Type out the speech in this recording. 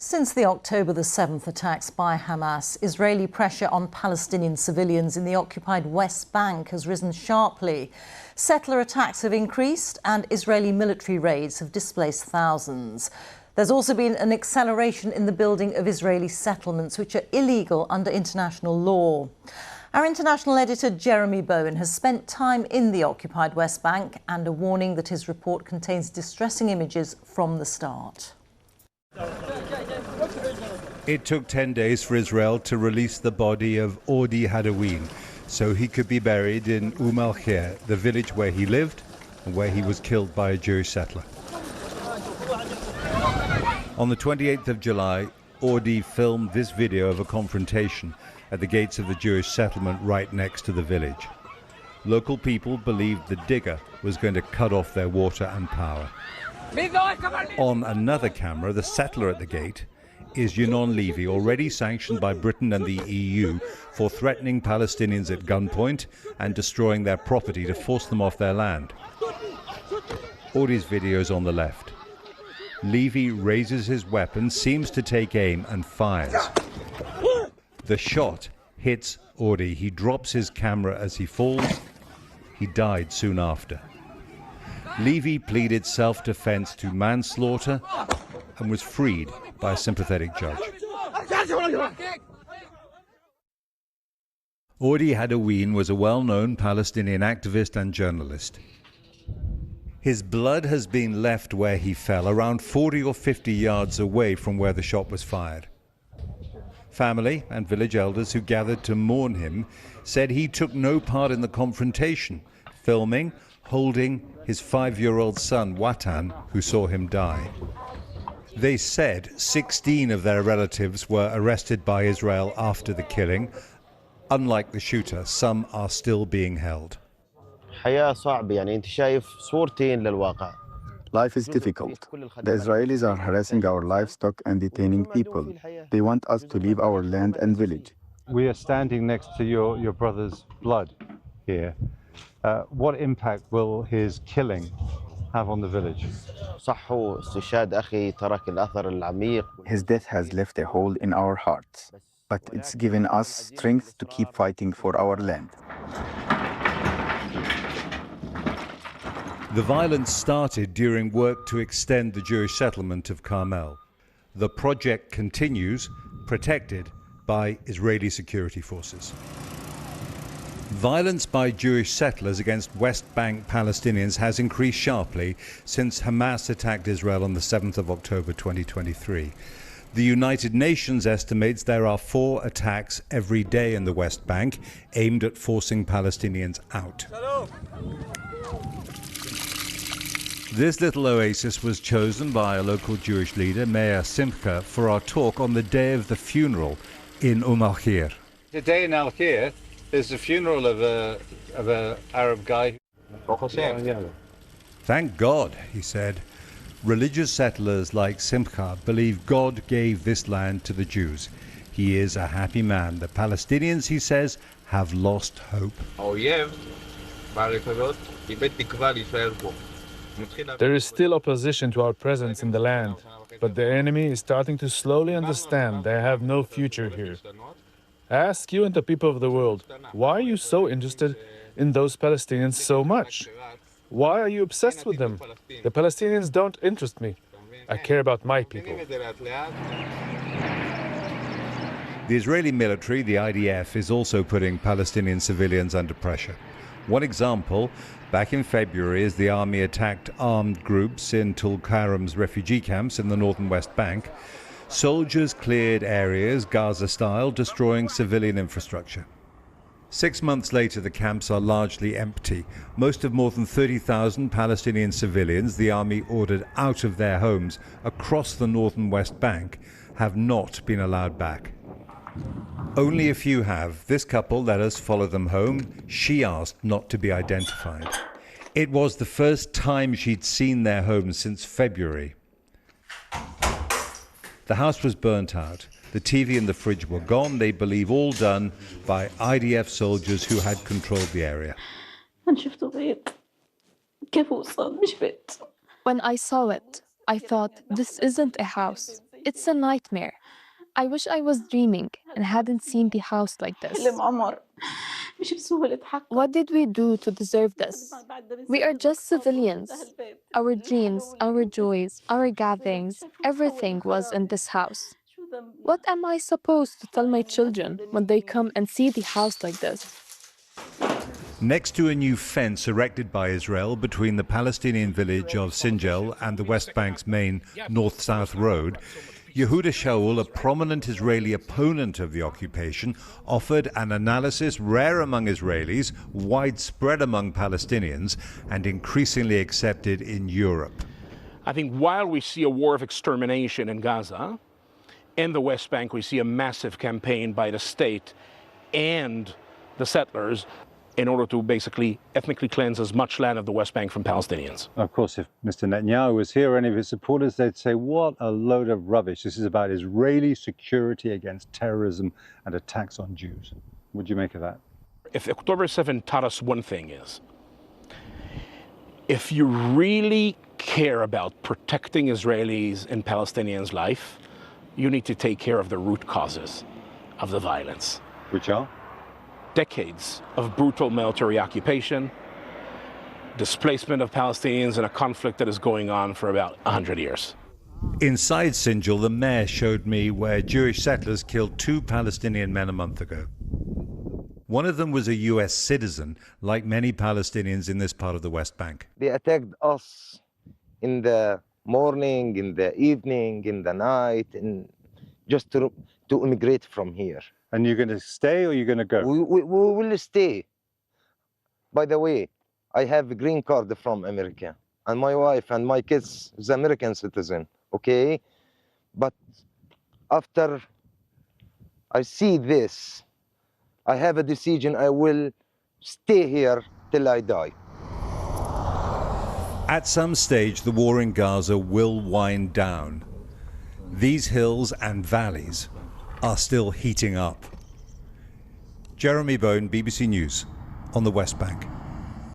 Since the October the 7th attacks by Hamas, Israeli pressure on Palestinian civilians in the occupied West Bank has risen sharply. Settler attacks have increased and Israeli military raids have displaced thousands. There's also been an acceleration in the building of Israeli settlements, which are illegal under international law. Our international editor, Jeremy Bowen, has spent time in the occupied West Bank and a warning that his report contains distressing images from the start. It took 10 days for Israel to release the body of Ordi Hadawin so he could be buried in Al-Khair, the village where he lived and where he was killed by a Jewish settler. On the 28th of July, Ordi filmed this video of a confrontation at the gates of the Jewish settlement right next to the village. Local people believed the digger was going to cut off their water and power. On another camera, the settler at the gate is Yinon Levy, already sanctioned by Britain and the EU for threatening Palestinians at gunpoint and destroying their property to force them off their land. Ordi's video is on the left. Levy raises his weapon, seems to take aim and fires. The shot hits Ordi. He drops his camera as he falls. He died soon after. Levy pleaded self-defense to manslaughter and was freed by a sympathetic judge. Ordi Hadawin was a well-known Palestinian activist and journalist. His blood has been left where he fell, around 40 or 50 yards away from where the shot was fired. Family and village elders who gathered to mourn him said he took no part in the confrontation, filming, holding his 5-year-old son, Watan, who saw him die. They said 16 of their relatives were arrested by Israel after the killing. Unlike the shooter, some are still being held. Life is difficult. The Israelis are harassing our livestock and detaining people. They want us to leave our land and village. We are standing next to your brother's blood here. What impact will his killing have on the village? His death has left a hole in our hearts, but it's given us strength to keep fighting for our land. The violence started during work to extend the Jewish settlement of Carmel. The project continues, protected by Israeli security forces. Violence by Jewish settlers against West Bank Palestinians has increased sharply since Hamas attacked Israel on the 7th of October 2023. The United Nations estimates there are 4 attacks every day in the West Bank aimed at forcing Palestinians out. This little oasis was chosen by a local Jewish leader, Mayor Simcha, for our talk on the day of the funeral in Al-Khair. Today in Al-Khair, there's the funeral of an Arab guy. Thank God, he said. Religious settlers like Simcha believe God gave this land to the Jews. He is a happy man. The Palestinians, he says, have lost hope. There is still opposition to our presence in the land, but the enemy is starting to slowly understand they have no future here. Ask you and the people of the world, why are you so interested in those Palestinians so much? Why are you obsessed with them? The Palestinians don't interest me. I care about my people. The Israeli military, the IDF, is also putting Palestinian civilians under pressure. One example, back in February, as the army attacked armed groups in Tulkarem's refugee camps in the northern West Bank, soldiers cleared areas, Gaza-style, destroying civilian infrastructure. 6 months later, the camps are largely empty. Most of more than 30,000 Palestinian civilians the army ordered out of their homes across the northern West Bank have not been allowed back. Only a few have. This couple let us follow them home. She asked not to be identified. It was the first time she'd seen their home since February. The house was burnt out. The TV and the fridge were gone. They believe all done by IDF soldiers who had controlled the area. When I saw it, I thought, this isn't a house. It's a nightmare. I wish I was dreaming and hadn't seen the house like this. What did we do to deserve this? We are just civilians. Our dreams, our joys, our gatherings, everything was in this house. What am I supposed to tell my children when they come and see the house like this? Next to a new fence erected by Israel between the Palestinian village of Sinjar and the West Bank's main north-south road, Yehuda Shaul, a prominent Israeli opponent of the occupation, offered an analysis rare among Israelis, widespread among Palestinians, and increasingly accepted in Europe. I think while we see a war of extermination in Gaza, in the West Bank we see a massive campaign by the state and the settlers in order to basically ethnically cleanse as much land of the West Bank from Palestinians. Of course, if Mr. Netanyahu was here, any of his supporters, they'd say, what a load of rubbish. This is about Israeli security against terrorism and attacks on Jews. What do you make of that? If October 7 taught us one thing is, if you really care about protecting Israelis and Palestinians' life, you need to take care of the root causes of the violence. Which are? Decades of brutal military occupation, displacement of Palestinians in a conflict that is going on for about 100 years. Inside Sinjar, the mayor showed me where Jewish settlers killed 2 Palestinian men a month ago. One of them was a US citizen, like many Palestinians in this part of the West Bank. They attacked us in the morning, in the evening, in the night, and just to immigrate from here. And you're going to stay or you're going to go? We will stay. By the way, I have a green card from America, and my wife and my kids is American citizen, okay? But after I see this, I have a decision. I will stay here till I die. At some stage, the war in Gaza will wind down. These hills and valleys are still heating up. Jeremy Bone, BBC News, on the West Bank.